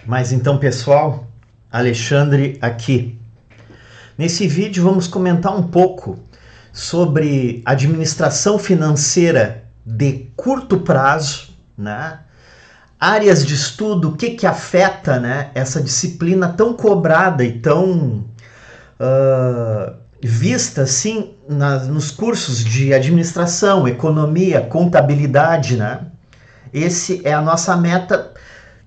Mas então, pessoal, Alexandre aqui. Nesse vídeo vamos comentar um pouco sobre administração financeira de curto prazo, né? Áreas de estudo, o que afeta, né, essa disciplina tão cobrada e tão vista assim nos cursos de administração, economia, contabilidade, né? Esse é a nossa meta,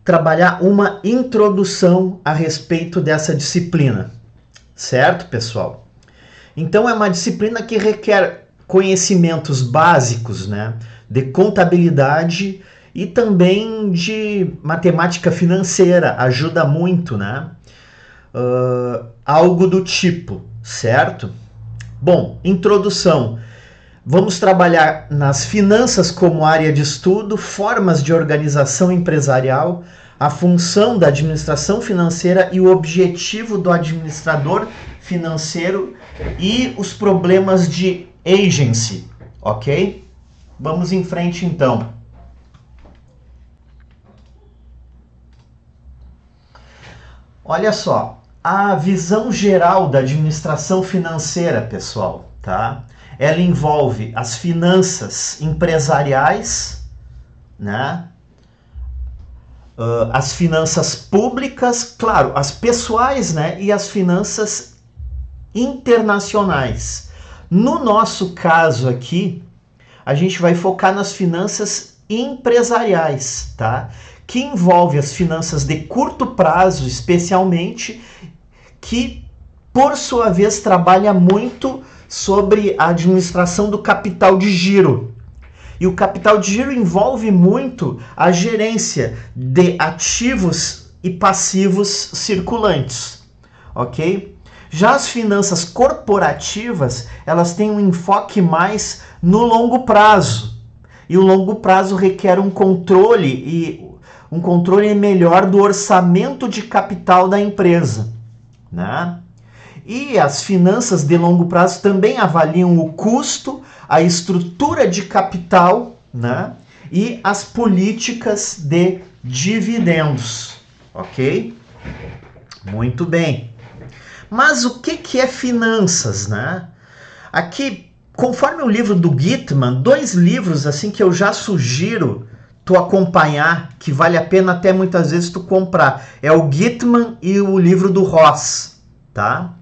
trabalhar uma introdução a respeito dessa disciplina, certo, pessoal? Então é uma disciplina que requer conhecimentos básicos, né, de contabilidade e também de matemática financeira, ajuda muito, né? Algo do tipo, certo? Bom, introdução. Vamos trabalhar nas finanças como área de estudo, formas de organização empresarial, a função da administração financeira e o objetivo do administrador financeiro e os problemas de agency, ok? Vamos em frente então. Olha só, a visão geral da administração financeira, pessoal, tá? Ela envolve as finanças empresariais, né? As finanças públicas, claro, as pessoais, né? E as finanças internacionais. No nosso caso aqui, a gente vai focar nas finanças empresariais, tá? Que envolve as finanças de curto prazo, especialmente, que, por sua vez, trabalha muito sobre a administração do capital de giro. E o capital de giro envolve muito a gerência de ativos e passivos circulantes, ok? Já as finanças corporativas, elas têm um enfoque mais no longo prazo. E o longo prazo requer um controle melhor do orçamento de capital da empresa, né? E as finanças de longo prazo também avaliam o custo, a estrutura de capital, né? E as políticas de dividendos, ok? Muito bem. Mas o que é finanças, né? Aqui, conforme o livro do Gitman, 2 livros assim que eu já sugiro tu acompanhar, que vale a pena até muitas vezes tu comprar. É o Gitman e o livro do Ross, tá?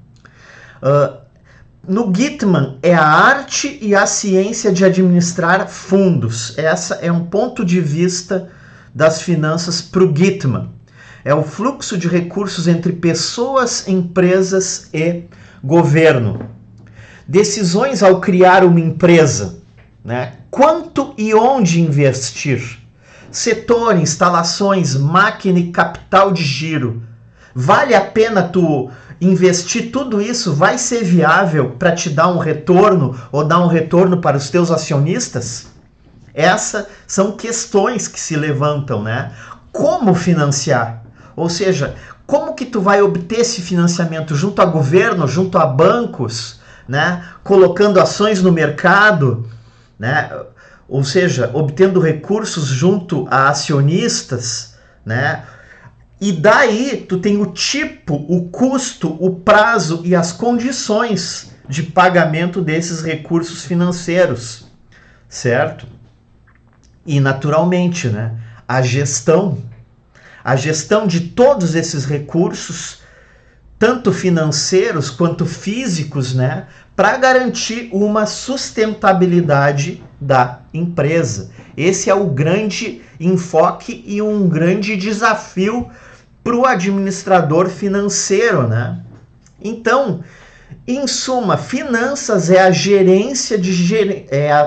No Gitman é a arte e a ciência de administrar fundos. Essa é um ponto de vista das finanças para o Gitman. É o fluxo de recursos entre pessoas, empresas e governo. Decisões ao criar uma empresa, né? Quanto e onde investir? Setor, instalações, máquina e capital de giro. Vale a pena tu investir tudo isso? Vai ser viável para te dar um retorno ou dar um retorno para os teus acionistas? Essas são questões que se levantam, né? Como financiar? Ou seja, como que tu vai obter esse financiamento junto a governo, junto a bancos, né? Colocando ações no mercado, né? Ou seja, obtendo recursos junto a acionistas, né? E daí tu tem o tipo, o custo, o prazo e as condições de pagamento desses recursos financeiros, certo? E naturalmente, né, a gestão de todos esses recursos, tanto financeiros quanto físicos, né, para garantir uma sustentabilidade da empresa. Esse é o grande enfoque e um grande desafio para o administrador financeiro, né? Então, em suma, finanças é a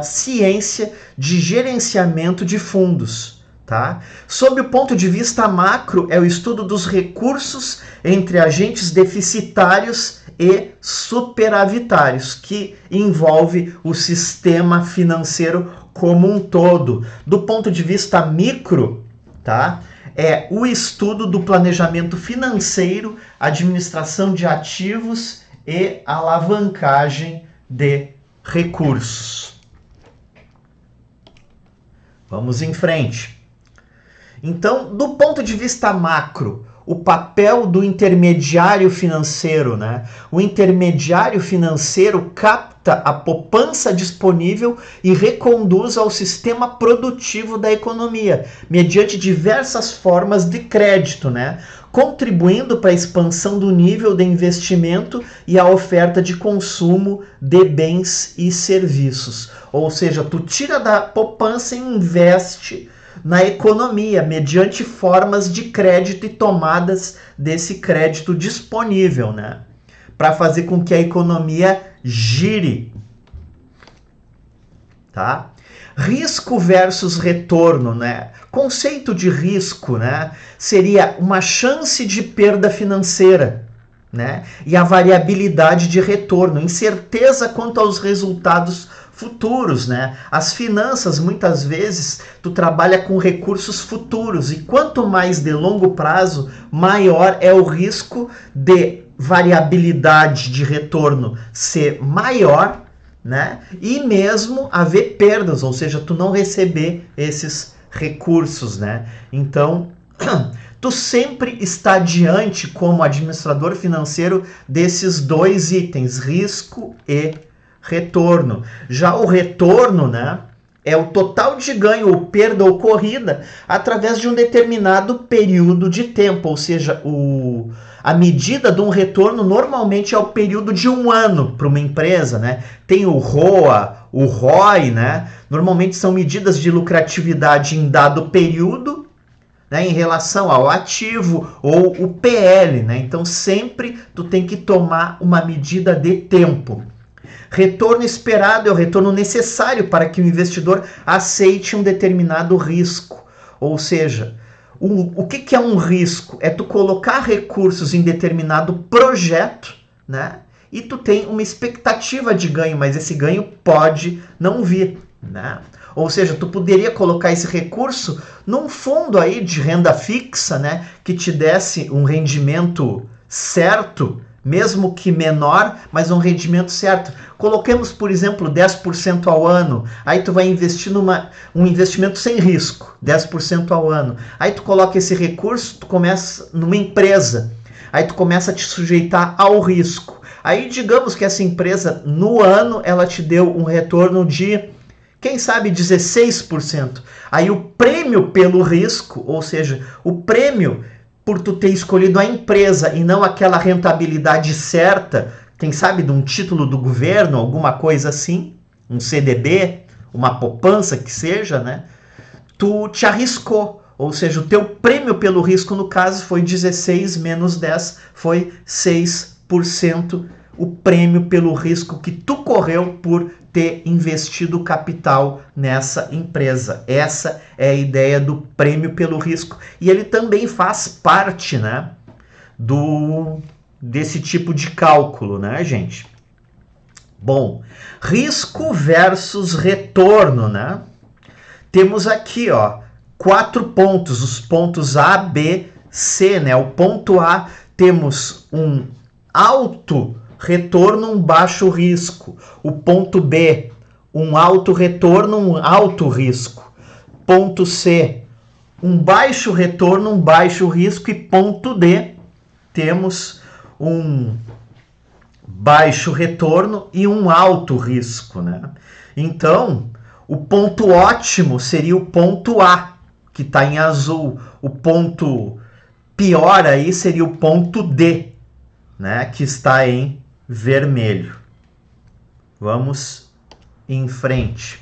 ciência de gerenciamento de fundos, tá? Sob o ponto de vista macro, é o estudo dos recursos entre agentes deficitários e superavitários, que envolve o sistema financeiro como um todo. Do ponto de vista micro, tá? É o estudo do planejamento financeiro, administração de ativos e alavancagem de recursos. Vamos em frente. Então, do ponto de vista macro, o papel do intermediário financeiro, né? O intermediário financeiro capta a poupança disponível e reconduz ao sistema produtivo da economia, mediante diversas formas de crédito, né? Contribuindo para a expansão do nível de investimento e a oferta de consumo de bens e serviços. Ou seja, tu tira da poupança e investe na economia, mediante formas de crédito e tomadas desse crédito disponível, né? Para fazer com que a economia gire. Tá? Risco versus retorno, né? Conceito de risco, né? Seria uma chance de perda financeira, né? E a variabilidade de retorno, incerteza quanto aos resultados futuros, né? As finanças, muitas vezes, tu trabalha com recursos futuros e quanto mais de longo prazo, maior é o risco de variabilidade de retorno ser maior, né? E mesmo haver perdas, ou seja, tu não receber esses recursos, né? Então, tu sempre está diante como administrador financeiro desses dois itens, risco e retorno. Já o retorno, né, é o total de ganho ou perda ocorrida através de um determinado período de tempo, ou seja, a medida de um retorno normalmente é o período de um ano para uma empresa, né? Tem o ROA, o ROI, né? Normalmente são medidas de lucratividade em dado período, né, em relação ao ativo ou o PL, né? Então sempre tu tem que tomar uma medida de tempo. Retorno esperado é o retorno necessário para que o investidor aceite um determinado risco. Ou seja, o que é um risco? É tu colocar recursos em determinado projeto, né? E tu tem uma expectativa de ganho, mas esse ganho pode não vir, né? Ou seja, tu poderia colocar esse recurso num fundo aí de renda fixa, né? Que te desse um rendimento certo, mesmo que menor, mas um rendimento certo. Coloquemos, por exemplo, 10% ao ano, aí tu vai investir um investimento sem risco, 10% ao ano. Aí tu coloca esse recurso, tu começa numa empresa, aí tu começa a te sujeitar ao risco. Aí digamos que essa empresa, no ano, ela te deu um retorno de, quem sabe, 16%. Aí o prêmio pelo risco, ou seja, o prêmio por tu ter escolhido a empresa e não aquela rentabilidade certa, quem sabe de um título do governo, alguma coisa assim, um CDB, uma poupança que seja, né? Tu te arriscou, ou seja, o teu prêmio pelo risco, no caso, foi 16 menos 10, foi 6%, o prêmio pelo risco que tu correu por ter investido capital nessa empresa. Essa é a ideia do prêmio pelo risco. E ele também faz parte, né, desse tipo de cálculo, né, gente? Bom, risco versus retorno, né? Temos aqui, ó, 4 pontos, os pontos A, B, C, né? O ponto A, temos um alto retorno, um baixo risco. O ponto B, um alto retorno, um alto risco. Ponto C, um baixo retorno, um baixo risco. E ponto D, temos um baixo retorno e um alto risco, né? Então, o ponto ótimo seria o ponto A, que está em azul. O ponto pior aí seria o ponto D, né, que está em vermelho. Vamos em frente.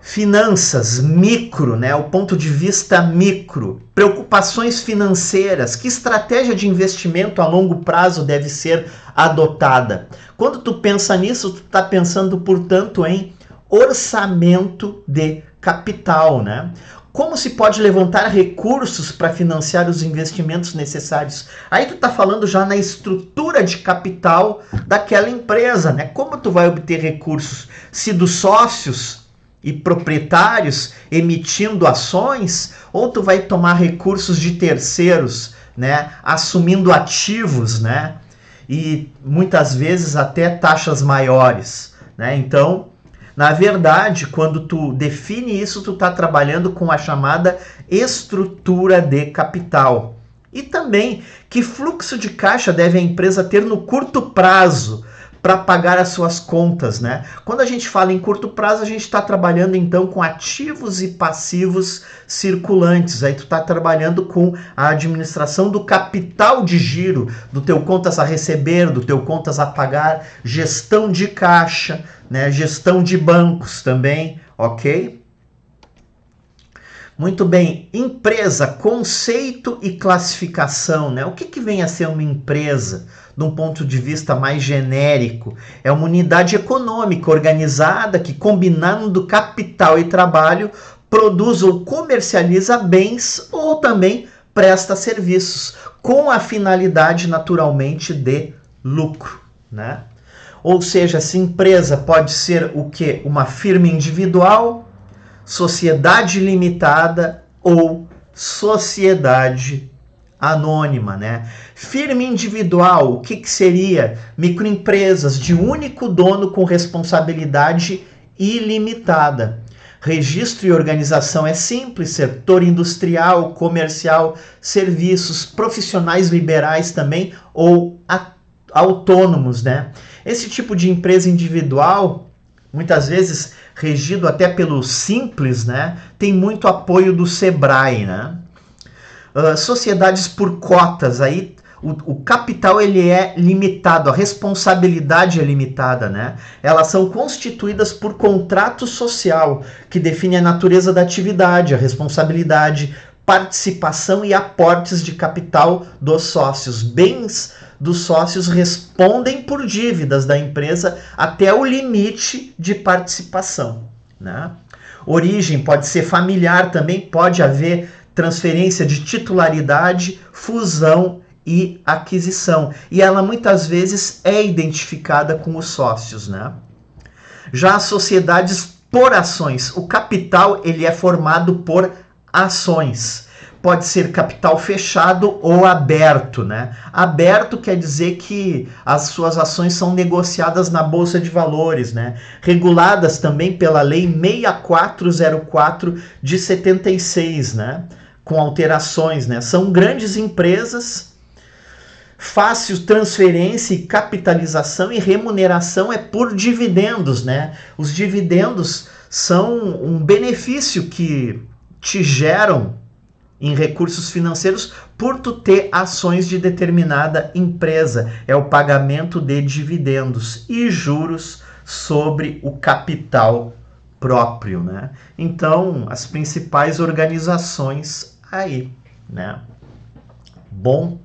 Finanças, micro, né? O ponto de vista micro. Preocupações financeiras. Que estratégia de investimento a longo prazo deve ser adotada? Quando tu pensa nisso, tu está pensando, portanto, em orçamento de capital, né? Como se pode levantar recursos para financiar os investimentos necessários? Aí tu tá falando já na estrutura de capital daquela empresa, né? Como tu vai obter recursos? Se dos sócios e proprietários emitindo ações, ou tu vai tomar recursos de terceiros, né? Assumindo ativos, né? E muitas vezes até taxas maiores, né? Então, na verdade, quando tu define isso, tu está trabalhando com a chamada estrutura de capital. E também, que fluxo de caixa deve a empresa ter no curto prazo para pagar as suas contas, né? Quando a gente fala em curto prazo, a gente está trabalhando então com ativos e passivos circulantes. Aí tu está trabalhando com a administração do capital de giro, do teu contas a receber, do teu contas a pagar, gestão de caixa, né? Gestão de bancos também, ok? Muito bem, empresa, conceito e classificação, né? O que vem a ser uma empresa, de um ponto de vista mais genérico? É uma unidade econômica organizada que, combinando capital e trabalho, produz ou comercializa bens ou também presta serviços, com a finalidade, naturalmente, de lucro, né? Ou seja, essa empresa pode ser o quê? Uma firma individual, sociedade limitada ou sociedade anônima, né? Firma individual, o que seria? Microempresas de único dono com responsabilidade ilimitada. Registro e organização é simples, setor industrial, comercial, serviços, profissionais liberais também ou autônomos, né? Esse tipo de empresa individual, muitas vezes regido até pelo Simples, né? Tem muito apoio do Sebrae, né? Sociedades por cotas, aí o capital ele é limitado, a responsabilidade é limitada, né? Elas são constituídas por contrato social que define a natureza da atividade, a responsabilidade, participação e aportes de capital dos sócios. Bens dos sócios respondem por dívidas da empresa até o limite de participação, né? Origem pode ser familiar também, pode haver transferência de titularidade, fusão e aquisição. E ela muitas vezes é identificada com os sócios, né? Já as sociedades por ações, o capital ele é formado por ações. Pode ser capital fechado ou aberto, né? Aberto quer dizer que as suas ações são negociadas na Bolsa de Valores, né? Reguladas também pela Lei 6404 de 76, né? Com alterações, né? São grandes empresas, fácil transferência e capitalização, e remuneração é por dividendos, né? Os dividendos são um benefício que te geram em recursos financeiros por tu ter ações de determinada empresa. É o pagamento de dividendos e juros sobre o capital próprio, né? Então, as principais organizações aí, né? Bom,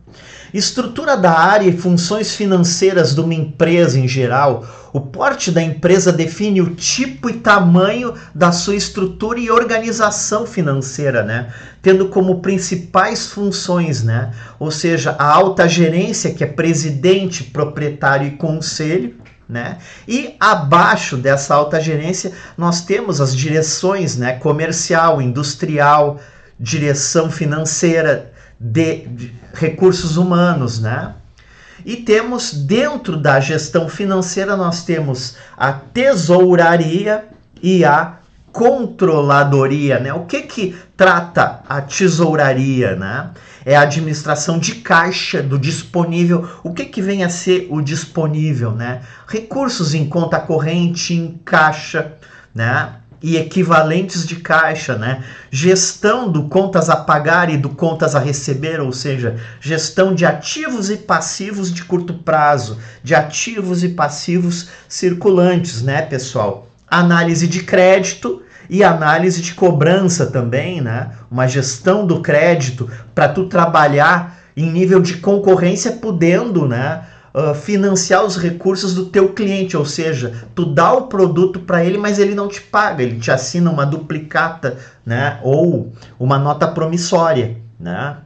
estrutura da área e funções financeiras de uma empresa em geral. O porte da empresa define o tipo e tamanho da sua estrutura e organização financeira, né? Tendo como principais funções, né? Ou seja, a alta gerência, que é presidente, proprietário e conselho, né? E abaixo dessa alta gerência nós temos as direções, né? Comercial, industrial, direção financeira, de recursos humanos, né? E temos dentro da gestão financeira, nós temos a tesouraria e a controladoria, né? O que trata a tesouraria, né? É a administração de caixa, do disponível. O que vem a ser o disponível, né? Recursos em conta corrente, em caixa, né? E equivalentes de caixa, né? Gestão do contas a pagar e do contas a receber, ou seja, gestão de ativos e passivos de curto prazo, de ativos e passivos circulantes, né, pessoal? Análise de crédito e análise de cobrança também, né? Uma gestão do crédito para tu trabalhar em nível de concorrência, podendo, né, financiar os recursos do teu cliente, ou seja, tu dá o produto para ele, mas ele não te paga, ele te assina uma duplicata, né, ou uma nota promissória, né?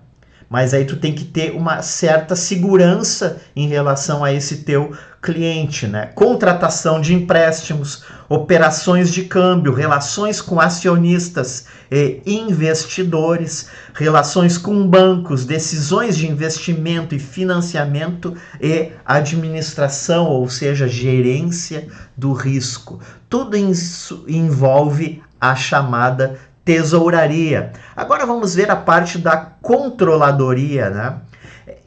Mas aí tu tem que ter uma certa segurança em relação a esse teu cliente, né? Contratação de empréstimos, operações de câmbio, relações com acionistas e investidores, relações com bancos, decisões de investimento e financiamento e administração, ou seja, gerência do risco. Tudo isso envolve a chamada tesouraria. Agora vamos ver a parte da controladoria, né?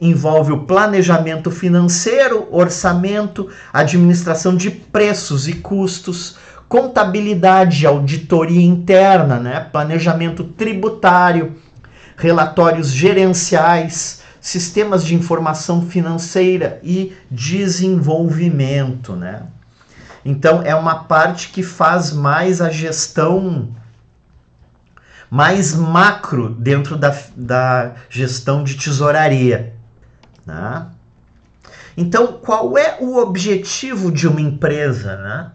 Envolve o planejamento financeiro, orçamento, administração de preços e custos, contabilidade, auditoria interna, né? Planejamento tributário, relatórios gerenciais, sistemas de informação financeira e desenvolvimento, né? Então é uma parte que faz mais a gestão mais macro dentro da gestão de tesouraria, né? Então, qual é o objetivo de uma empresa, né?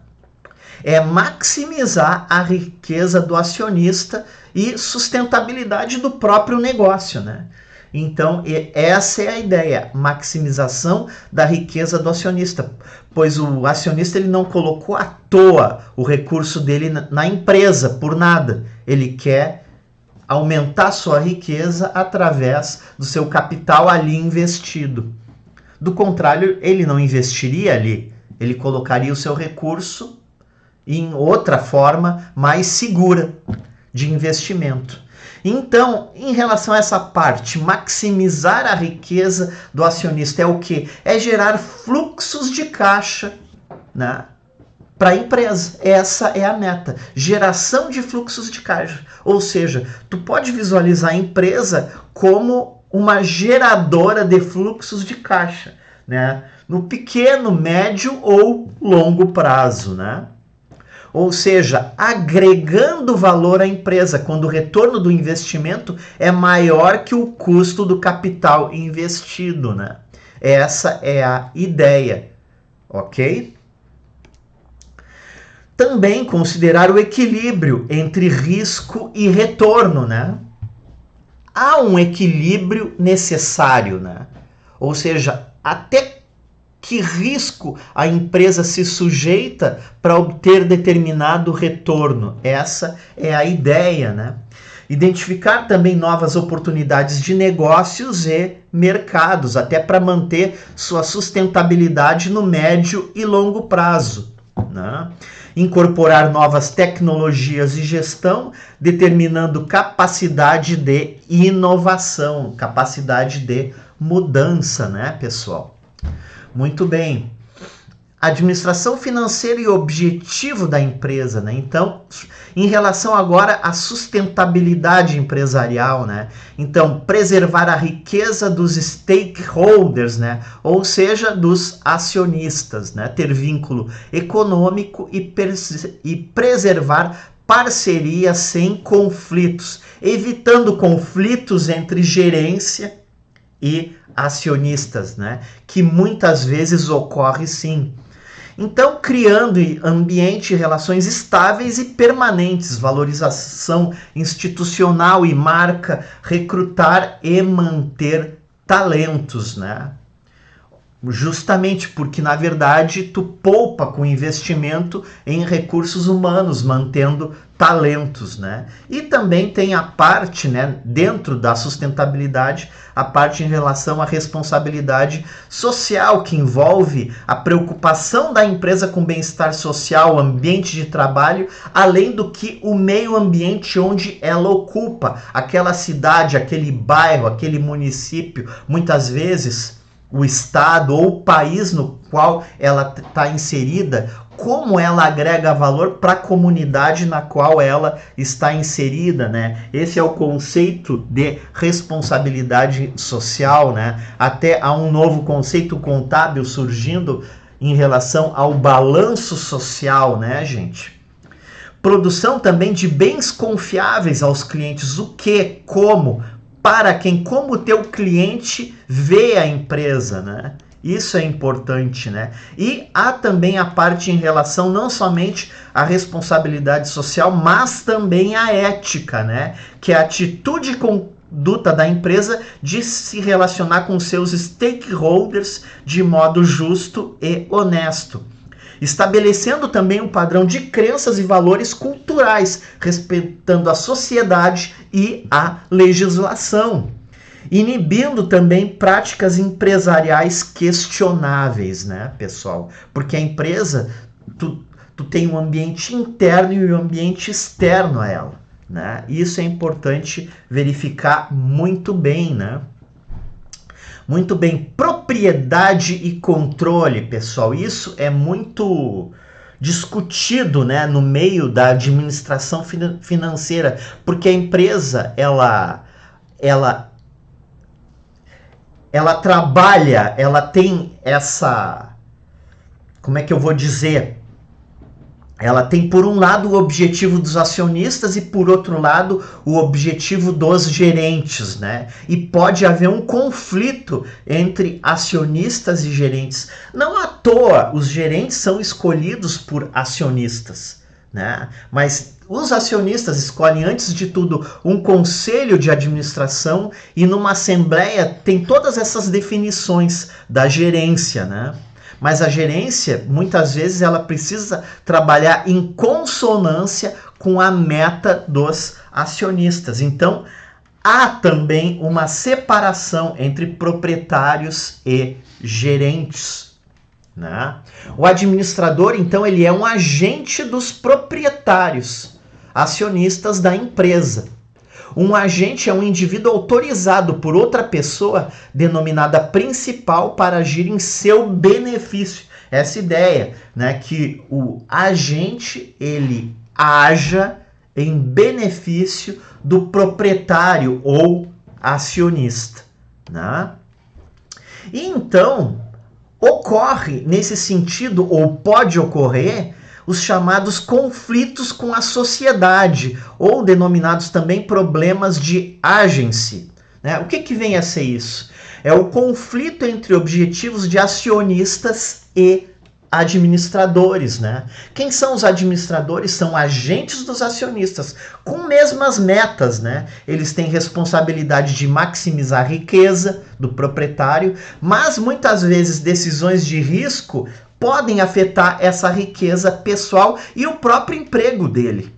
É maximizar a riqueza do acionista e sustentabilidade do próprio negócio, né? Então, essa é a ideia, maximização da riqueza do acionista, pois o acionista ele não colocou à toa o recurso dele na empresa por nada. Ele quer aumentar sua riqueza através do seu capital ali investido. Do contrário, ele não investiria ali, ele colocaria o seu recurso em outra forma mais segura de investimento. Então, em relação a essa parte, maximizar a riqueza do acionista é o quê? É gerar fluxos de caixa, né, para a empresa. Essa é a meta, geração de fluxos de caixa. Ou seja, tu pode visualizar a empresa como uma geradora de fluxos de caixa, né, no pequeno, médio ou longo prazo, né? Ou seja, agregando valor à empresa, quando o retorno do investimento é maior que o custo do capital investido, né? Essa é a ideia, ok? Também considerar o equilíbrio entre risco e retorno, né? Há um equilíbrio necessário, né? Ou seja, até que risco a empresa se sujeita para obter determinado retorno. Essa é a ideia, né? Identificar também novas oportunidades de negócios e mercados, até para manter sua sustentabilidade no médio e longo prazo, né? Incorporar novas tecnologias e gestão, determinando capacidade de inovação, capacidade de mudança, né, pessoal? Muito bem. Administração financeira e objetivo da empresa, né? Então, em relação agora à sustentabilidade empresarial, né? Então, preservar a riqueza dos stakeholders, né? Ou seja, dos acionistas, né? Ter vínculo econômico e preservar parceria sem conflitos, evitando conflitos entre gerência e acionistas, né? Que muitas vezes ocorre sim. Então, criando ambiente e relações estáveis e permanentes, valorização institucional e marca, recrutar e manter talentos, né? Justamente porque, na verdade, tu poupa com investimento em recursos humanos, mantendo talentos, né? E também tem a parte, né, dentro da sustentabilidade, a parte em relação à responsabilidade social, que envolve a preocupação da empresa com bem-estar social, ambiente de trabalho, além do que o meio ambiente onde ela ocupa, aquela cidade, aquele bairro, aquele município, muitas vezes o estado ou o país no qual ela está inserida, como ela agrega valor para a comunidade na qual ela está inserida, né? Esse é o conceito de responsabilidade social, né? Até há um novo conceito contábil surgindo em relação ao balanço social, né, gente? Produção também de bens confiáveis aos clientes. O que, como, para quem, como o teu cliente vê a empresa, né? Isso é importante, né? E há também a parte em relação não somente à responsabilidade social, mas também à ética, né? Que é a atitude e conduta da empresa de se relacionar com seus stakeholders de modo justo e honesto. Estabelecendo também um padrão de crenças e valores culturais, respeitando a sociedade e a legislação. Inibindo também práticas empresariais questionáveis, né, pessoal? Porque a empresa, tu tem um ambiente interno e um ambiente externo a ela, né? Isso é importante verificar muito bem, né? Muito bem, propriedade e controle, pessoal, isso é muito discutido, né, no meio da administração financeira, porque a empresa, ela trabalha, ela tem essa, como é que eu vou dizer? Ela tem, por um lado, o objetivo dos acionistas e, por outro lado, o objetivo dos gerentes, né? E pode haver um conflito entre acionistas e gerentes. Não à toa, os gerentes são escolhidos por acionistas, né? Mas os acionistas escolhem, antes de tudo, um conselho de administração e, numa assembleia, tem todas essas definições da gerência, né? Mas a gerência, muitas vezes, ela precisa trabalhar em consonância com a meta dos acionistas. Então, há também uma separação entre proprietários e gerentes, né? O administrador, então, ele é um agente dos proprietários, acionistas da empresa. Um agente é um indivíduo autorizado por outra pessoa, denominada principal, para agir em seu benefício. Essa ideia, né, que o agente ele haja em benefício do proprietário ou acionista, né? E então ocorre nesse sentido, ou pode ocorrer, os chamados conflitos com a sociedade, ou denominados também problemas de agency, né? O que vem a ser isso? É o conflito entre objetivos de acionistas e administradores, né? Quem são os administradores? São agentes dos acionistas, com mesmas metas, né? Eles têm responsabilidade de maximizar a riqueza do proprietário, mas muitas vezes decisões de risco podem afetar essa riqueza pessoal e o próprio emprego dele.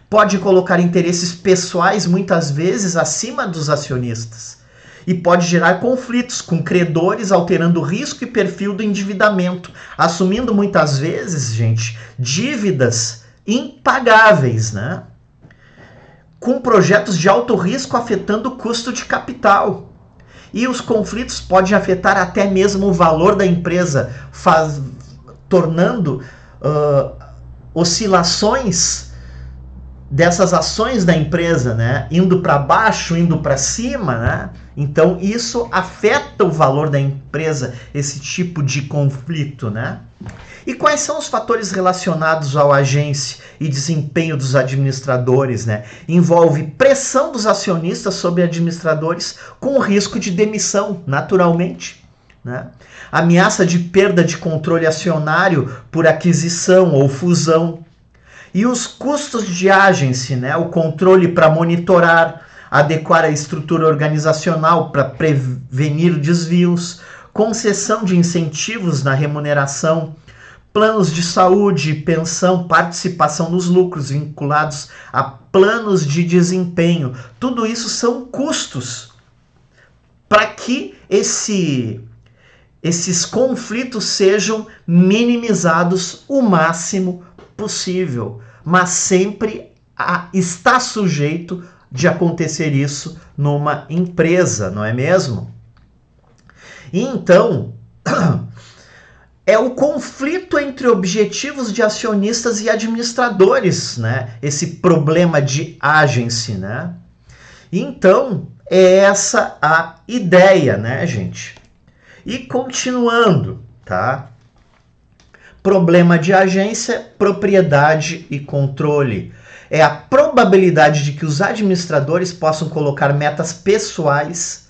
Pode colocar interesses pessoais, muitas vezes, acima dos acionistas. E pode gerar conflitos com credores, alterando o risco e perfil do endividamento, assumindo muitas vezes, gente, dívidas impagáveis, né? Com projetos de alto risco afetando o custo de capital. E os conflitos podem afetar até mesmo o valor da empresa, tornando oscilações dessas ações da empresa, né? Indo para baixo, indo para cima, né? Então isso afeta o valor da empresa, esse tipo de conflito, né? E quais são os fatores relacionados ao agência e desempenho dos administradores, né? Envolve pressão dos acionistas sobre administradores com risco de demissão, naturalmente, né? Ameaça de perda de controle acionário por aquisição ou fusão. E os custos de agency, né? O controle para monitorar, adequar a estrutura organizacional para prevenir desvios, concessão de incentivos na remuneração, planos de saúde, pensão, participação nos lucros vinculados a planos de desempenho. Tudo isso são custos para que esses conflitos sejam minimizados o máximo possível, mas sempre está sujeito de acontecer isso numa empresa, não é mesmo? E então, é o conflito entre objetivos de acionistas e administradores, né? Esse problema de agency, né? Então, é essa a ideia, né, gente? E continuando, tá? Problema de agência, propriedade e controle. É a probabilidade de que os administradores possam colocar metas pessoais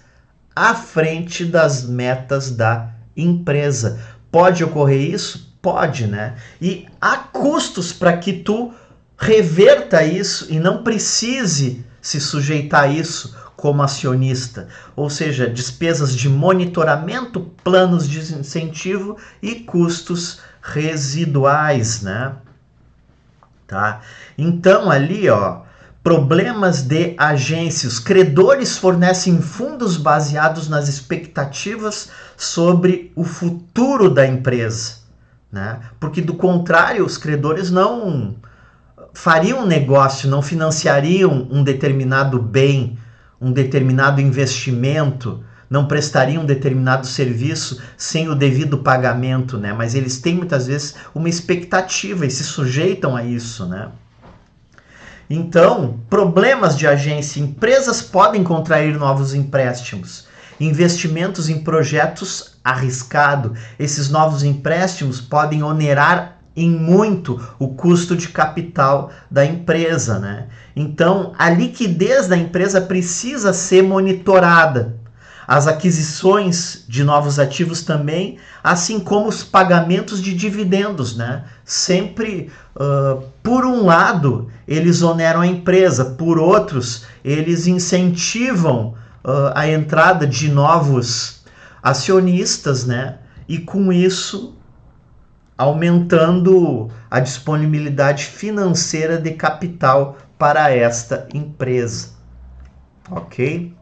à frente das metas da empresa. Pode ocorrer isso? Pode, né? E há custos para que tu reverta isso e não precise se sujeitar a isso como acionista, ou seja, despesas de monitoramento, planos de incentivo e custos residuais, né? Tá? Então ali, ó, problemas de agência. Os credores fornecem fundos baseados nas expectativas sobre o futuro da empresa, né? Porque do contrário, os credores não fariam um negócio, não financiariam um determinado bem, um determinado investimento, não prestariam um determinado serviço sem o devido pagamento, né? Mas eles têm muitas vezes uma expectativa e se sujeitam a isso, né? Então, problemas de agência. Empresas podem contrair novos empréstimos, investimentos em projetos arriscados. Esses novos empréstimos podem onerar em muito o custo de capital da empresa, né? Então, a liquidez da empresa precisa ser monitorada. As aquisições de novos ativos também, assim como os pagamentos de dividendos, né? Sempre, por um lado, eles oneram a empresa, por outros, eles incentivam a entrada de novos acionistas, né? E com isso, aumentando a disponibilidade financeira de capital para esta empresa. Ok?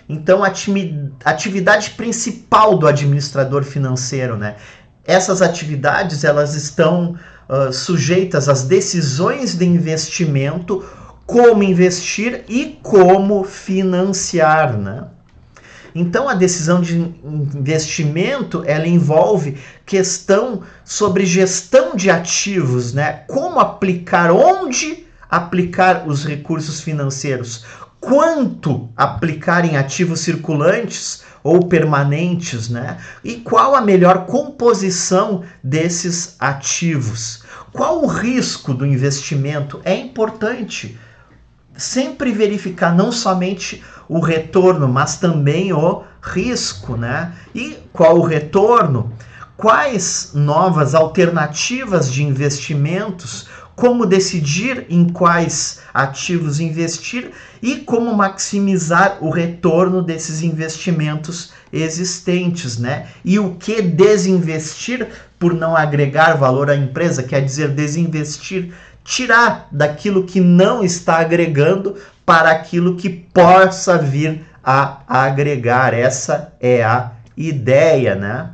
Então, a atividade principal do administrador financeiro, né? Essas atividades, elas estão sujeitas às decisões de investimento, como investir e como financiar, né? Então, a decisão de investimento, ela envolve questão sobre gestão de ativos, né? Como aplicar, onde aplicar os recursos financeiros, quanto aplicar em ativos circulantes ou permanentes, né? E qual a melhor composição desses ativos? Qual o risco do investimento? É importante sempre verificar não somente o retorno, mas também o risco, né? E qual o retorno? Quais novas alternativas de investimentos? Como decidir em quais ativos investir e como maximizar o retorno desses investimentos existentes, né? E o que desinvestir por não agregar valor à empresa, quer dizer, desinvestir, tirar daquilo que não está agregando para aquilo que possa vir a agregar. Essa é a ideia, né?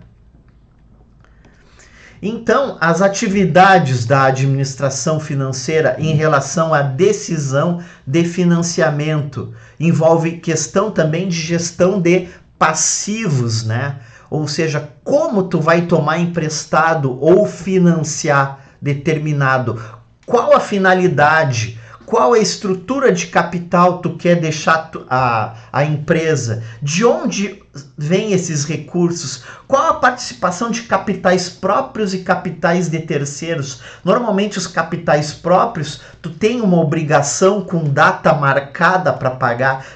Então, as atividades da administração financeira em relação à decisão de financiamento envolve questão também de gestão de passivos, né? Ou seja, como tu vai tomar emprestado ou financiar determinado, qual a finalidade, qual a estrutura de capital tu quer deixar a empresa, de onde vêm esses recursos, qual a participação de capitais próprios e capitais de terceiros. Normalmente os capitais próprios, tu tem uma obrigação com data marcada para pagar,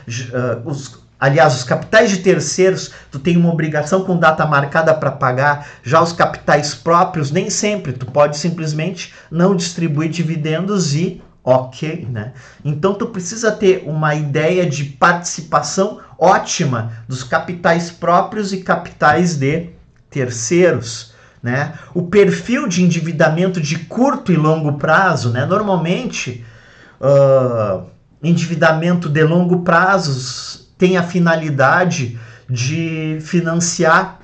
aliás, os capitais de terceiros, tu tem uma obrigação com data marcada para pagar. Já os capitais próprios, nem sempre. Tu pode simplesmente não distribuir dividendos e ok, né? Então, tu precisa ter uma ideia de participação ótima dos capitais próprios e capitais de terceiros, né? O perfil de endividamento de curto e longo prazo, né? Normalmente, endividamento de longo prazo tem a finalidade de financiar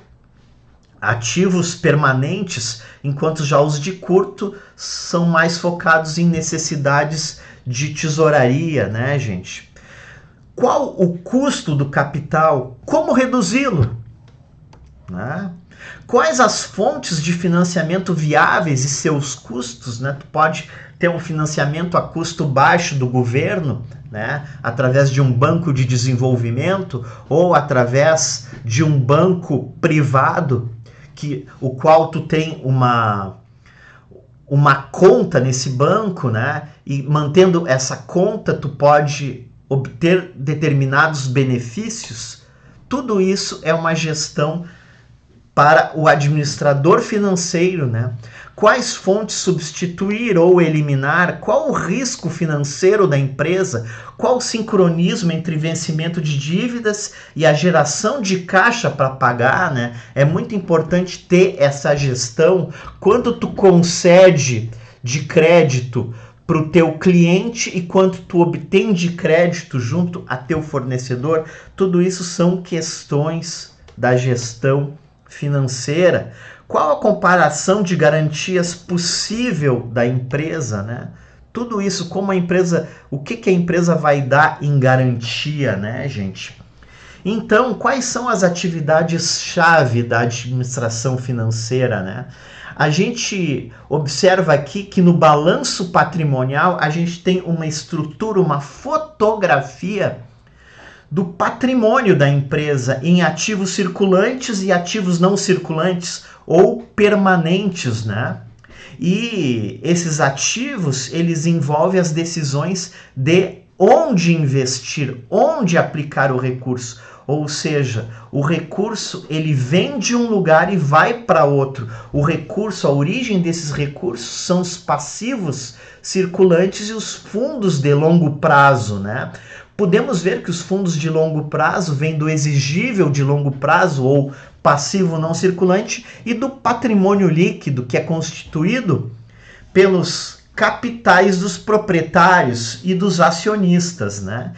ativos permanentes, enquanto já os de curto são mais focados em necessidades de tesouraria, né, gente? Qual o custo do capital? Como reduzi-lo? Né? Quais as fontes de financiamento viáveis e seus custos? Né? Tu pode ter um financiamento a custo baixo do governo, né? Através de um banco de desenvolvimento ou através de um banco privado, o qual tu tem uma conta nesse banco, né? E mantendo essa conta, tu pode obter determinados benefícios. Tudo isso é uma gestão para o administrador financeiro, né? Quais fontes substituir ou eliminar? Qual o risco financeiro da empresa? Qual o sincronismo entre vencimento de dívidas e a geração de caixa para pagar, né? É muito importante ter essa gestão. Quanto tu concede de crédito para o teu cliente e quanto tu obtém de crédito junto a teu fornecedor, tudo isso são questões da gestão financeira. Qual a comparação de garantias possível da empresa, né? Tudo isso, como a empresa, o que a empresa vai dar em garantia, né, gente? Então, quais são as atividades-chave da administração financeira, né? A gente observa aqui que no balanço patrimonial a gente tem uma estrutura, uma fotografia do patrimônio da empresa em ativos circulantes e ativos não circulantes ou permanentes, né? E esses ativos, eles envolvem as decisões de onde investir, onde aplicar o recurso. Ou seja, o recurso ele vem de um lugar e vai para outro. O recurso, a origem desses recursos são os passivos circulantes e os fundos de longo prazo, né? Podemos ver que os fundos de longo prazo vêm do exigível de longo prazo ou passivo não circulante e do patrimônio líquido, que é constituído pelos capitais dos proprietários e dos acionistas, né?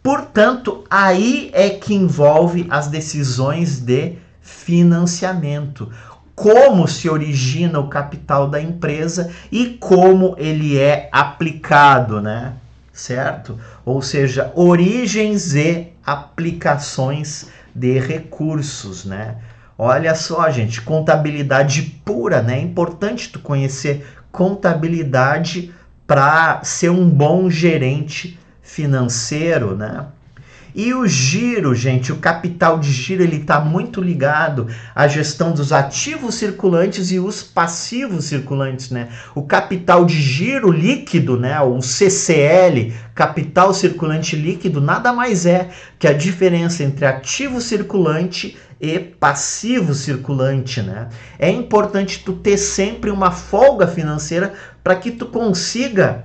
Portanto, aí é que envolve as decisões de financiamento. Como se origina o capital da empresa e como ele é aplicado, né? Certo? Ou seja, origens e aplicações de recursos, né? Olha só, gente, contabilidade pura, né? É importante tu conhecer contabilidade para ser um bom gerente financeiro, né? E o giro, gente, o capital de giro, ele está muito ligado à gestão dos ativos circulantes e os passivos circulantes, né? O capital de giro líquido, né, o CCL, capital circulante líquido, nada mais é que a diferença entre ativo circulante e passivo circulante, né? É importante tu ter sempre uma folga financeira para que tu consiga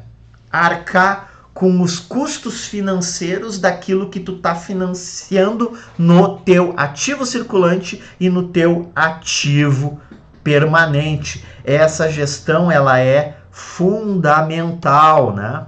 arcar com os custos financeiros daquilo que tu está financiando no teu ativo circulante e no teu ativo permanente. Essa gestão ela é fundamental, né?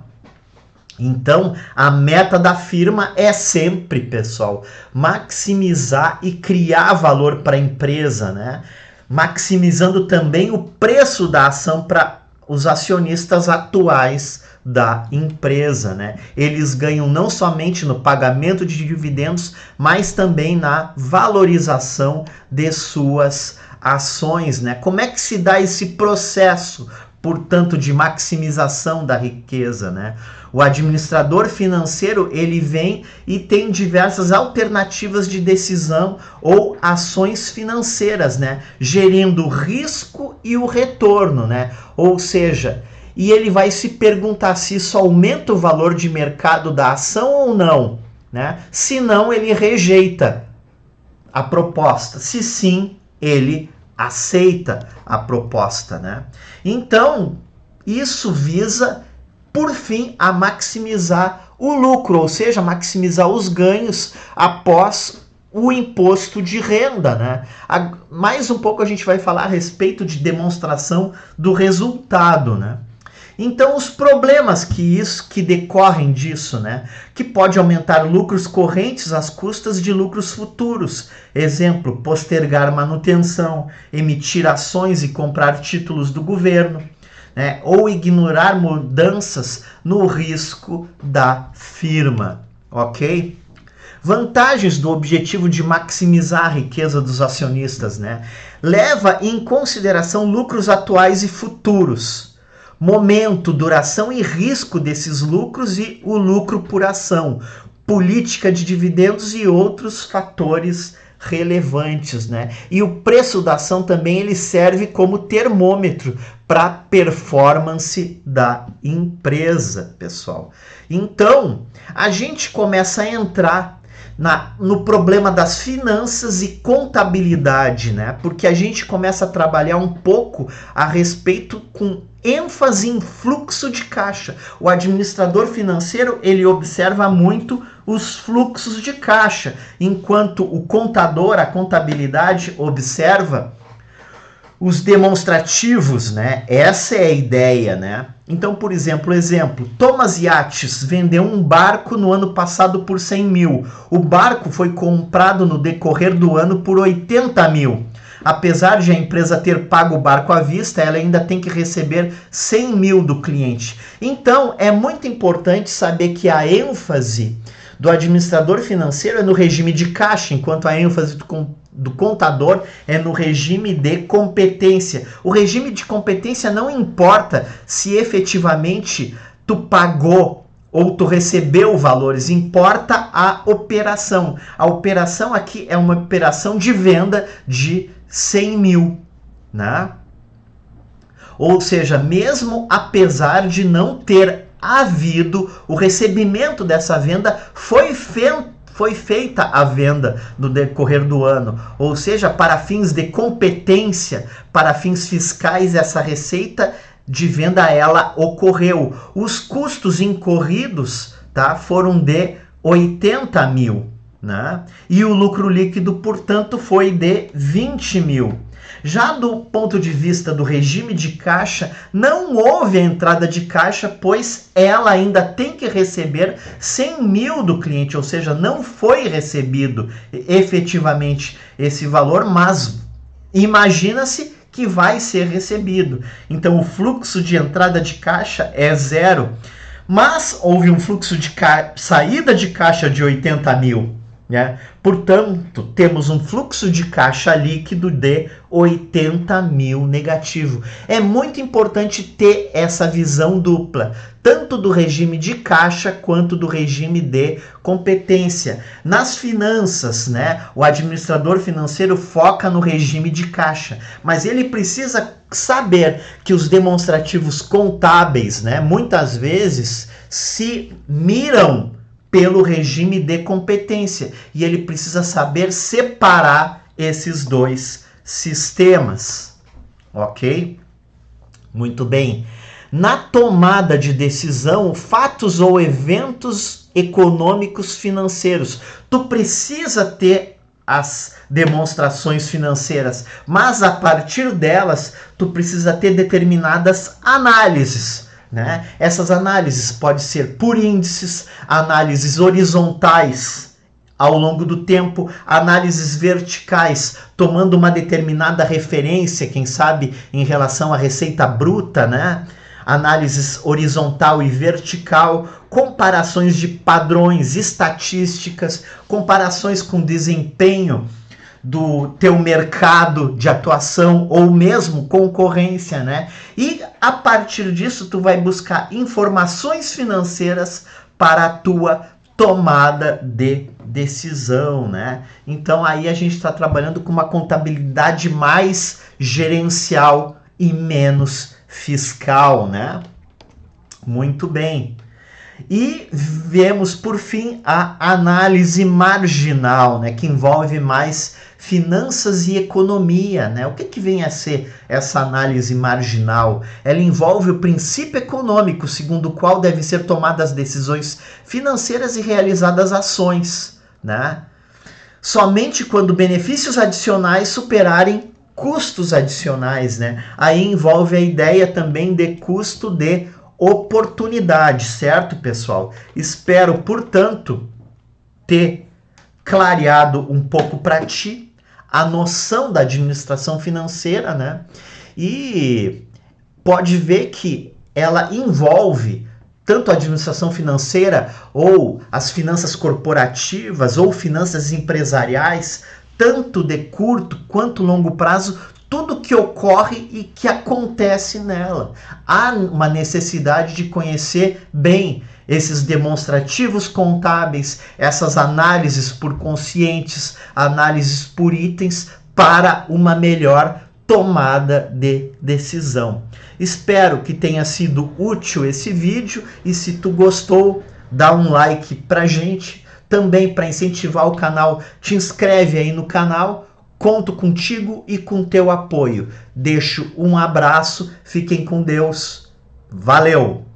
Então, a meta da firma é sempre, pessoal, maximizar e criar valor para a empresa, né? Maximizando também o preço da ação para os acionistas atuais da empresa, né? Eles ganham não somente no pagamento de dividendos, mas também na valorização de suas ações, né? Como é que se dá esse processo, portanto, de maximização da riqueza, né? O administrador financeiro, ele vem e tem diversas alternativas de decisão ou ações financeiras, né? Gerindo o risco e o retorno, né? Ou seja, e ele vai se perguntar se isso aumenta o valor de mercado da ação ou não, né? Se não, ele rejeita a proposta. Se sim, ele aceita a proposta, né? Então, isso visa, por fim, a maximizar o lucro, ou seja, maximizar os ganhos após o imposto de renda, né? Mais um pouco a gente vai falar a respeito de demonstração do resultado, né? Então, os problemas que decorrem disso, né? Que pode aumentar lucros correntes às custas de lucros futuros. Exemplo, postergar manutenção, emitir ações e comprar títulos do governo, né? Ou ignorar mudanças no risco da firma, ok? Vantagens do objetivo de maximizar a riqueza dos acionistas, né? Leva em consideração lucros atuais e futuros, momento, duração e risco desses lucros e o lucro por ação, política de dividendos e outros fatores relevantes, né? E o preço da ação também ele serve como termômetro para a performance da empresa, pessoal. Então, a gente começa a entrar no problema das finanças e contabilidade, né? Porque a gente começa a trabalhar um pouco a respeito com ênfase em fluxo de caixa. O administrador financeiro, ele observa muito os fluxos de caixa, enquanto o contador, a contabilidade, observa os demonstrativos, né? Essa é a ideia, né? Então, por exemplo, Thomas Yates vendeu um barco no ano passado por 100 mil. O barco foi comprado no decorrer do ano por 80 mil. Apesar de a empresa ter pago o barco à vista, ela ainda tem que receber 100 mil do cliente. Então, é muito importante saber que a ênfase do administrador financeiro é no regime de caixa, enquanto a ênfase do contador é no regime de competência. O regime de competência não importa se efetivamente tu pagou ou tu recebeu valores, importa a operação. A operação aqui é uma operação de venda de 100 mil, né? Ou seja, mesmo apesar de não ter havido o recebimento dessa venda, foi feita a venda no decorrer do ano. Ou seja, para fins de competência, para fins fiscais, essa receita de venda ela ocorreu. Os custos incorridos, tá, foram de 80 mil. Né? E o lucro líquido, portanto, foi de 20 mil. Já do ponto de vista do regime de caixa, não houve a entrada de caixa, pois ela ainda tem que receber 100 mil do cliente, ou seja, não foi recebido efetivamente esse valor, mas imagina-se que vai ser recebido. Então o fluxo de entrada de caixa é zero, mas houve um fluxo de saída de caixa de 80 mil. Né? Portanto, temos um fluxo de caixa líquido de 80 mil negativo. É muito importante ter essa visão dupla, tanto do regime de caixa quanto do regime de competência. Nas finanças, né, o administrador financeiro foca no regime de caixa, mas ele precisa saber que os demonstrativos contábeis, né, muitas vezes se miram pelo regime de competência, e ele precisa saber separar esses dois sistemas, ok? Muito bem. Na tomada de decisão, fatos ou eventos econômicos financeiros, tu precisa ter as demonstrações financeiras, mas a partir delas, tu precisa ter determinadas análises. Né? Essas análises podem ser por índices, análises horizontais ao longo do tempo, análises verticais, tomando uma determinada referência, quem sabe em relação à receita bruta, né? Análises horizontal e vertical, comparações de padrões, estatísticas, comparações com desempenho do teu mercado de atuação ou mesmo concorrência, né? E a partir disso tu vai buscar informações financeiras para a tua tomada de decisão, né? Então aí a gente está trabalhando com uma contabilidade mais gerencial e menos fiscal, né? Muito bem. E vemos, por fim, a análise marginal, né, que envolve mais finanças e economia, né? O que vem a ser essa análise marginal? Ela envolve o princípio econômico, segundo o qual devem ser tomadas decisões financeiras e realizadas ações, né? Somente quando benefícios adicionais superarem custos adicionais, né? Aí envolve a ideia também de custo de oportunidade, certo, pessoal? Espero, portanto, ter clareado um pouco para ti a noção da administração financeira, né? E pode ver que ela envolve tanto a administração financeira ou as finanças corporativas ou finanças empresariais, tanto de curto quanto longo prazo, tudo que ocorre e que acontece nela. Há uma necessidade de conhecer bem esses demonstrativos contábeis, essas análises por conscientes, análises por itens, para uma melhor tomada de decisão. Espero que tenha sido útil esse vídeo, e se tu gostou, dá um like pra gente. Também, para incentivar o canal, te inscreve aí no canal. Conto contigo e com teu apoio. Deixo um abraço, fiquem com Deus. Valeu!